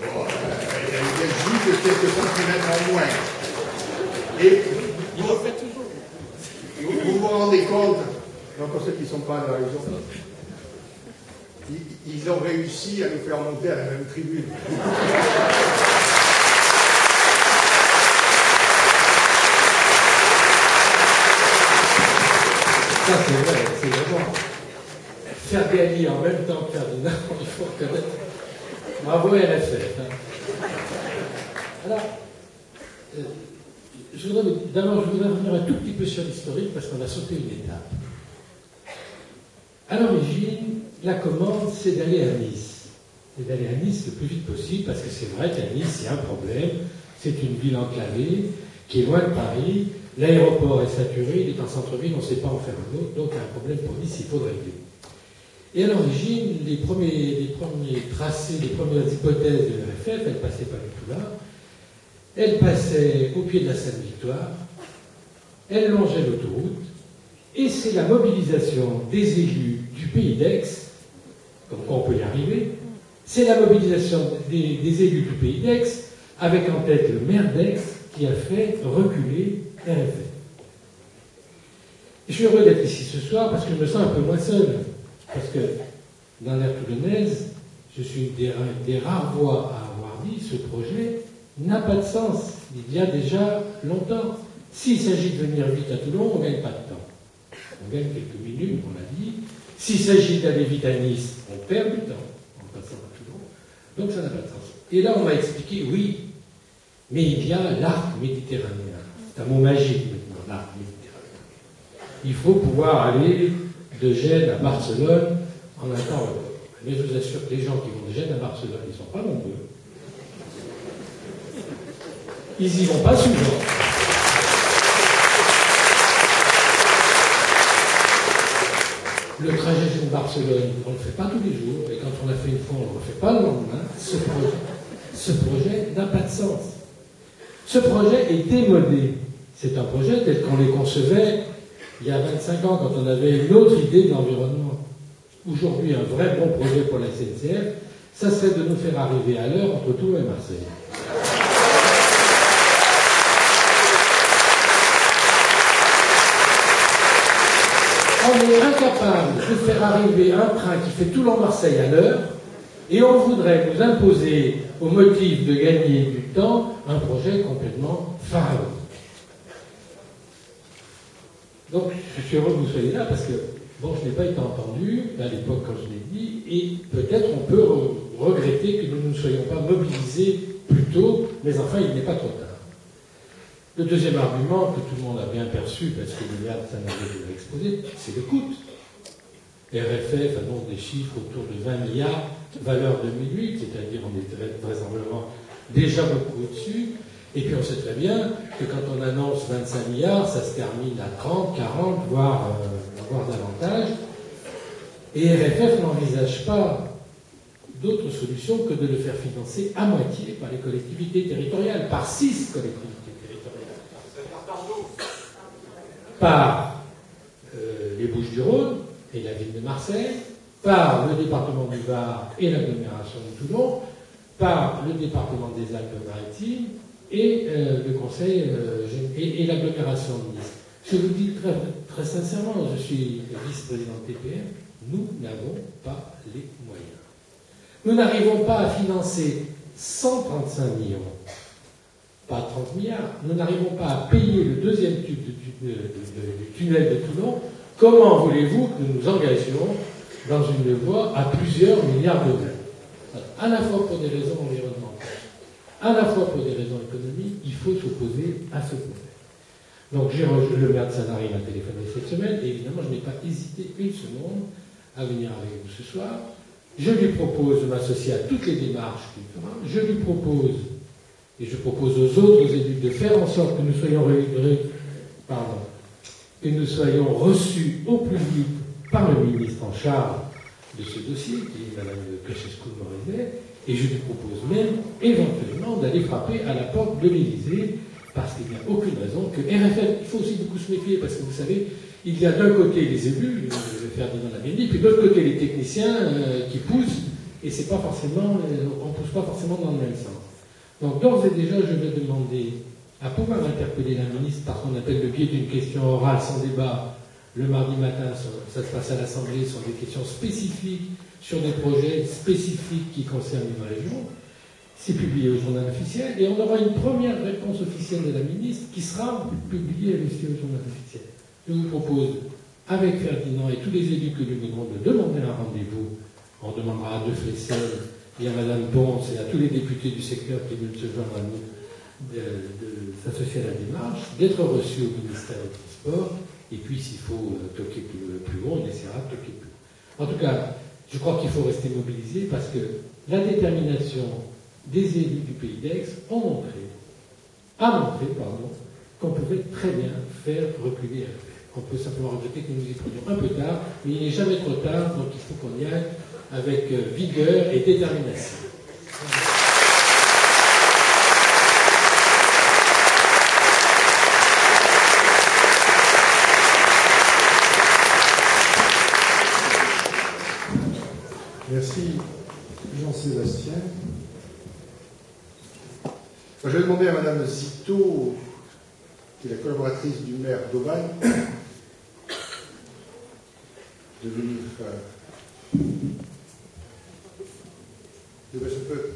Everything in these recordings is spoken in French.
Bon, il y a juste quelques centimètres en moins. Et vous vous rendez compte, donc pour ceux qui ne sont pas dans la région, ils ont réussi à nous faire monter à la même tribune. Ça, c'est vrai, c'est vraiment. Faire gagner en même temps que Ferdinand, il faut reconnaître. Bravo RFF. Hein. Alors, d'abord, je voudrais revenir un tout petit peu sur l'historique parce qu'on a sauté une étape. À l'origine, la commande, c'est d'aller à Nice. C'est d'aller à Nice le plus vite possible parce que c'est vrai qu'à Nice, il y a un problème. C'est une ville enclavée qui est loin de Paris. L'aéroport est saturé, il est en centre-ville, on ne sait pas en faire un autre. Donc, il y a un problème pour Nice, il faut le régler. Et à l'origine, les premiers tracés, les premières hypothèses de l'RFF, elles ne passaient pas du tout là. Elles passaient au pied de la Seine-Victoire, elles longeaient l'autoroute, et c'est la mobilisation des élus du pays d'Aix, comme quoi on peut y arriver, c'est la mobilisation des élus du pays d'Aix, avec en tête le maire d'Aix, qui a fait reculer RFF. Je suis heureux d'être ici ce soir parce que je me sens un peu moins seul. Parce que dans l'aire toulonnaise, je suis une des rares voix à avoir dit ce projet n'a pas de sens. Il y a déjà longtemps. S'il s'agit de venir vite à Toulon, on ne gagne pas de temps. On gagne quelques minutes, on l'a dit. S'il s'agit d'aller vite à Nice, on perd du temps en passant à Toulon. Donc ça n'a pas de sens. Et là, on m'a expliqué, oui, mais il y a l'arc méditerranéen. C'est un mot magique maintenant, l'arc méditerranéen. Il faut pouvoir aller de Gênes à Barcelone en un temps record. Mais je vous assure que les gens qui vont de Gênes à Barcelone, ils ne sont pas nombreux. Ils n'y vont pas souvent. Le trajet Gênes-Barcelone, on ne le fait pas tous les jours, et quand on l'a fait une fois, on ne le refait pas le lendemain. Ce projet n'a pas de sens. Ce projet est démodé. C'est un projet tel qu'on les concevait il y a 25 ans, quand on avait une autre idée de l'environnement. Aujourd'hui, un vrai bon projet pour la SNCF, ça serait de nous faire arriver à l'heure entre Toulon et Marseille. On est incapable de faire arriver un train qui fait Toulon-Marseille à l'heure, et on voudrait nous imposer, au motif de gagner du temps, un projet complètement pharaonique. Donc, je suis heureux que vous soyez là parce que, bon, je n'ai pas été entendu à l'époque quand je l'ai dit, et peut-être on peut regretter que nous ne soyons pas mobilisés plus tôt, mais enfin, il n'est pas trop tard. Le deuxième argument que tout le monde a bien perçu, parce que Léa avait déjà exposé, c'est le coût. RFF annonce des chiffres autour de 20 milliards, valeur 2008, c'est-à-dire on est vraisemblablement déjà beaucoup au-dessus. Et puis on sait très bien que quand on annonce 25 milliards, ça se termine à 30, 40, voire davantage. Et RFF n'envisage pas d'autre solution que de le faire financer à moitié par les collectivités territoriales, par 6 collectivités territoriales. Par les Bouches-du-Rhône et la ville de Marseille, par le département du Var et l'agglomération de Toulon, par le département des Alpes-Maritimes, et le Conseil et l'agglomération de Nice. Je vous dis très, très sincèrement, je suis vice-président de TPM, nous n'avons pas les moyens. Nous n'arrivons pas à financer 135 millions, pas 30 milliards, nous n'arrivons pas à payer le deuxième tube du tunnel de Toulon. Comment voulez-vous que nous nous engagions dans une voie à plusieurs milliards d'euros? À la fois pour des raisons environnementales, à la fois pour des raisons économiques, il faut s'opposer à ce projet. Donc j'ai rejoint le maire de Sanary, m'a téléphoné cette semaine, et évidemment je n'ai pas hésité une seconde à venir avec vous ce soir. Je lui propose de m'associer à toutes les démarches qu'il fera. Je lui propose, et je propose aux autres élus, de faire en sorte que nous soyons reçus au plus vite par le ministre en charge de ce dossier, qui est Mme Kosciusko-Morizet, et je lui propose même, éventuellement, d'aller frapper à la porte de l'Élysée, parce qu'il n'y a aucune raison que RFF, il faut aussi beaucoup se méfier, parce que vous savez, il y a d'un côté les élus, Ferdinand l'a bien dit, puis de l'autre côté les techniciens qui poussent et c'est pas forcément, on ne pousse pas forcément dans le même sens. Donc d'ores et déjà, je vais demander à pouvoir interpeller la ministre par ce qu'on appelle le biais d'une question orale sans débat. Le mardi matin, ça se passe à l'Assemblée sur des questions spécifiques, sur des projets spécifiques qui concernent une région. C'est publié au journal officiel et on aura une première réponse officielle de la ministre qui sera publiée aussi au journal officiel. Je vous propose, avec Ferdinand et tous les élus que nous venons de demander un rendez-vous, on demandera à De Flessel et à Mme Ponce et à tous les députés du secteur qui veulent se joindre à nous de s'associer à la démarche, d'être reçus au ministère des Transports, et puis s'il faut toquer plus haut, on essaiera de toquer plus haut. En tout cas, je crois qu'il faut rester mobilisé parce que la détermination des élus du Pays d'Aix a montré qu'on pouvait très bien faire reculer RFF. On peut simplement regretter que nous nous y prenions un peu tard, mais il n'est jamais trop tard, donc il faut qu'on y aille avec vigueur et détermination. Merci Jean-Sébastien. Je vais demander à Madame Zito, qui est la collaboratrice du maire d'Aubagne, de venir. Je peux.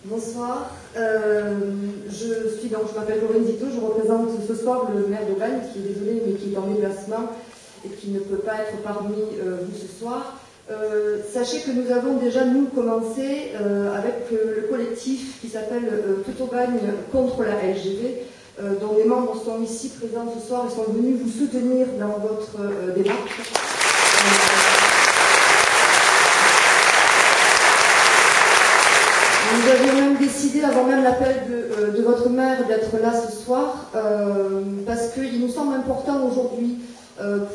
Bonsoir, je m'appelle Corinne Zito, je représente ce soir le maire d'Aubagne qui est désolé mais qui est en déplacement et qui ne peut pas être parmi vous ce soir. Sachez que nous avons déjà nous commencé avec le collectif qui s'appelle Tout Aubagne contre la LGV, dont les membres sont ici présents ce soir et sont venus vous soutenir dans votre démarche. Nous avions même décidé, avant même l'appel de votre maire, d'être là ce soir, parce qu'il nous semble important aujourd'hui,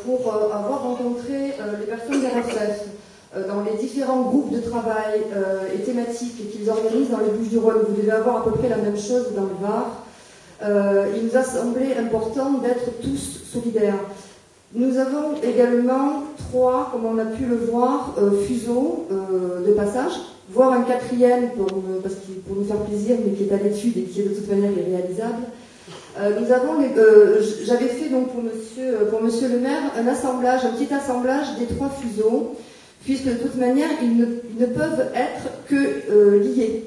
pour avoir rencontré les personnes d'RFF dans les différents groupes de travail et thématiques qu'ils organisent dans les Bouches-du-Rhône. Vous devez avoir à peu près la même chose dans le Var. Il nous a semblé important d'être tous solidaires. Nous avons également 3, comme on a pu le voir, fuseaux de passage, voire un 4e pour nous faire plaisir, mais qui est à l'étude et qui est de toute manière irréalisable. Nous avons j'avais fait donc pour monsieur le maire un petit assemblage des 3 fuseaux, puisque de toute manière ils ne peuvent être que liés,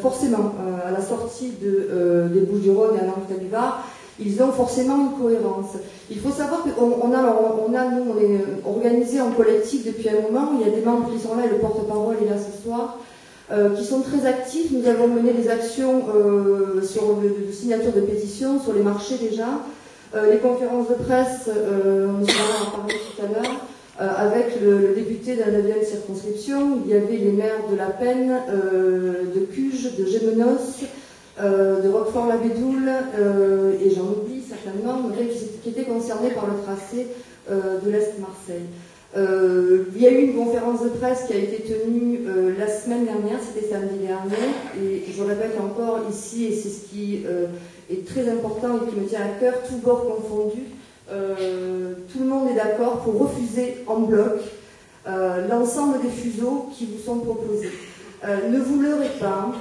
forcément, à la sortie des Bouches-du-Rhône et à l'entrée du Var. Ils ont forcément une cohérence. Il faut savoir qu'on est organisé en collectif depuis un moment. Il y a des membres qui sont là, et le porte-parole est là ce soir, qui sont très actifs. Nous avons mené des actions sur de signature de pétitions, sur les marchés déjà, les conférences de presse, on en parler tout à l'heure, avec le député de la 9e circonscription. Il y avait les maires de La Penne, de Cuges, de Gémenos, de Roquefort-la-Bédoule, et j'en oublie certainement, qui étaient concernés par le tracé de l'Est-Marseille. Il y a eu une conférence de presse qui a été tenue la semaine dernière, c'était samedi dernier, et je répète encore ici, et c'est ce qui est très important et qui me tient à cœur, tous bords confondus, tout le monde est d'accord pour refuser en bloc l'ensemble des fuseaux qui vous sont proposés. Ne vous leurrez pas.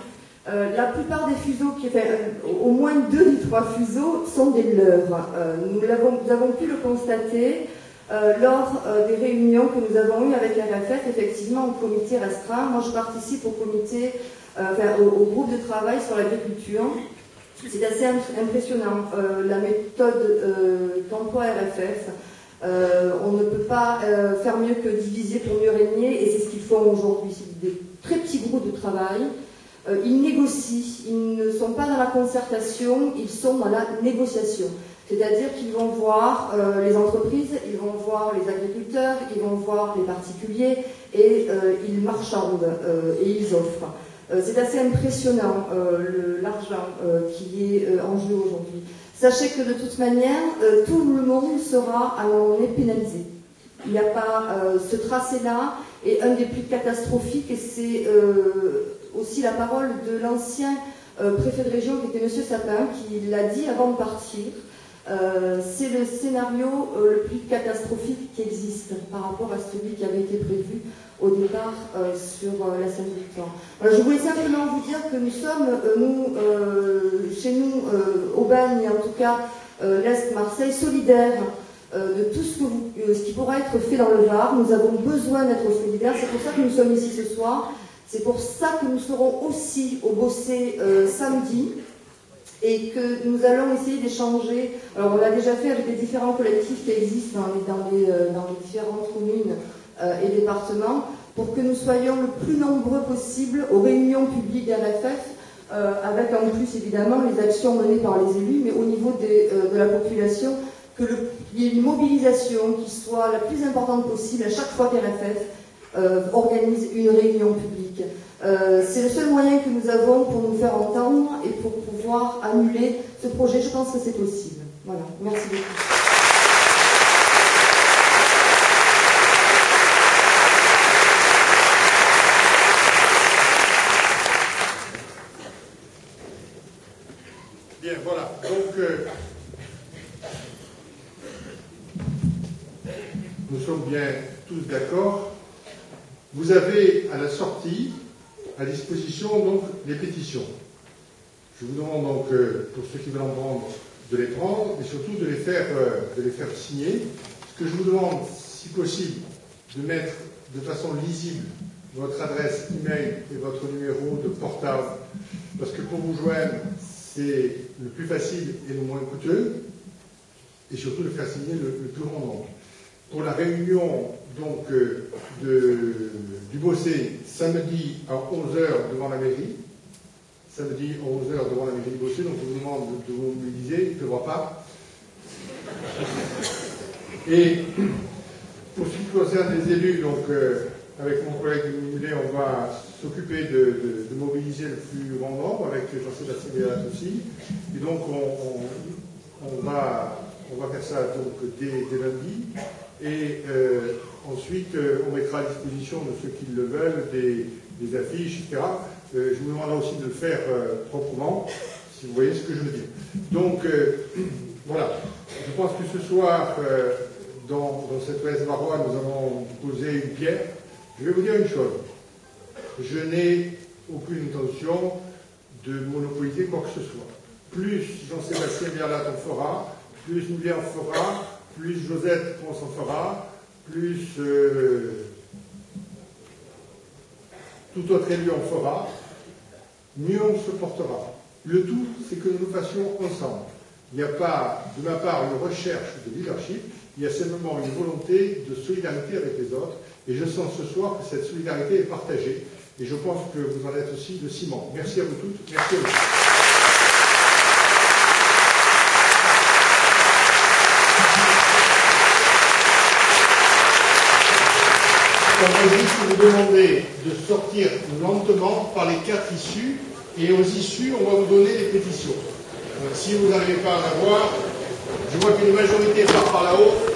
La plupart des fuseaux, au moins 2 des 3 fuseaux, sont des leurres. Nous avons pu le constater lors des réunions que nous avons eues avec RFF, effectivement, au comité restreint. Moi, je participe au au groupe de travail sur l'agriculture. C'est assez impressionnant, la méthode qu'emploie RFF. On ne peut pas faire mieux que diviser pour mieux régner, et c'est ce qu'ils font aujourd'hui. C'est des très petits groupes de travail. Ils négocient, ils ne sont pas dans la concertation, ils sont dans la négociation. C'est-à-dire qu'ils vont voir les entreprises, ils vont voir les agriculteurs, ils vont voir les particuliers, et ils marchandent et ils offrent. C'est assez impressionnant l'argent qui est en jeu aujourd'hui. Sachez que de toute manière, tout le monde sera à un moment donné pénalisé. Il n'y a pas ce tracé-là est un des plus catastrophiques et c'est aussi la parole de l'ancien préfet de région qui était M. Sapin qui l'a dit avant de partir. C'est le scénario le plus catastrophique qui existe par rapport à celui qui avait été prévu au départ sur la Sainte-Victoire. Je voulais simplement vous dire que nous sommes, chez nous, au Bagne, en tout cas l'Est Marseille, solidaires de tout ce qui pourra être fait dans le Var. Nous avons besoin d'être solidaires, c'est pour ça que nous sommes ici ce soir. C'est pour ça que nous serons aussi au Bossé samedi et que nous allons essayer d'échanger. Alors on l'a déjà fait avec les différents collectifs qui existent dans les différentes communes et départements pour que nous soyons le plus nombreux possible aux réunions publiques RFF avec en plus évidemment les actions menées par les élus, mais au niveau de la population, qu'il y ait une mobilisation qui soit la plus importante possible à chaque fois qu'RFF organise une réunion publique. C'est le seul moyen que nous avons pour nous faire entendre et pour pouvoir annuler ce projet. Je pense que c'est possible. Voilà, merci beaucoup. Bien, voilà. Donc, nous sommes bien tous d'accord. Vous avez à la sortie, à disposition, donc, les pétitions. Je vous demande donc, pour ceux qui veulent en prendre, de les prendre et surtout de les faire signer. Ce que je vous demande, si possible, de mettre de façon lisible votre adresse email et votre numéro de portable, parce que pour vous joindre, c'est le plus facile et le moins coûteux, et surtout de faire signer le plus grand nombre. Pour la réunion donc, du Bossé, samedi à 11h devant la mairie, samedi à 11h devant la mairie du Bossé, donc je vous demande de vous mobiliser, il ne pleuvra pas. Et pour ce qui concerne les élus, donc avec mon collègue Moulet, on va s'occuper de mobiliser le plus grand nombre, avec Jean-Sébastien Béat aussi. Et donc on va faire ça donc, dès lundi. Et ensuite, on mettra à disposition de ceux qui le veulent des affiches, etc. Je vous demanderai aussi de le faire proprement, si vous voyez ce que je veux dire. Donc, voilà. Je pense que ce soir, dans cette OS Varois, nous allons poser une pierre. Je vais vous dire une chose. Je n'ai aucune intention de monopoliser quoi que ce soit. Plus Jean-Sébastien Berlat en fera, plus Moulet en fera, plus Josette Ponce en fera, plus tout autre élu en fera, mieux on se portera. Le tout, c'est que nous nous fassions ensemble. Il n'y a pas, de ma part, une recherche de leadership, il y a simplement une volonté de solidarité avec les autres, et je sens ce soir que cette solidarité est partagée, et je pense que vous en êtes aussi le ciment. Merci à vous toutes, merci à vous. On va juste vous demander de sortir lentement par les 4 issues, et aux issues, on va vous donner les pétitions. Donc, si vous n'arrivez pas à en avoir, je vois qu'une majorité part par là-haut.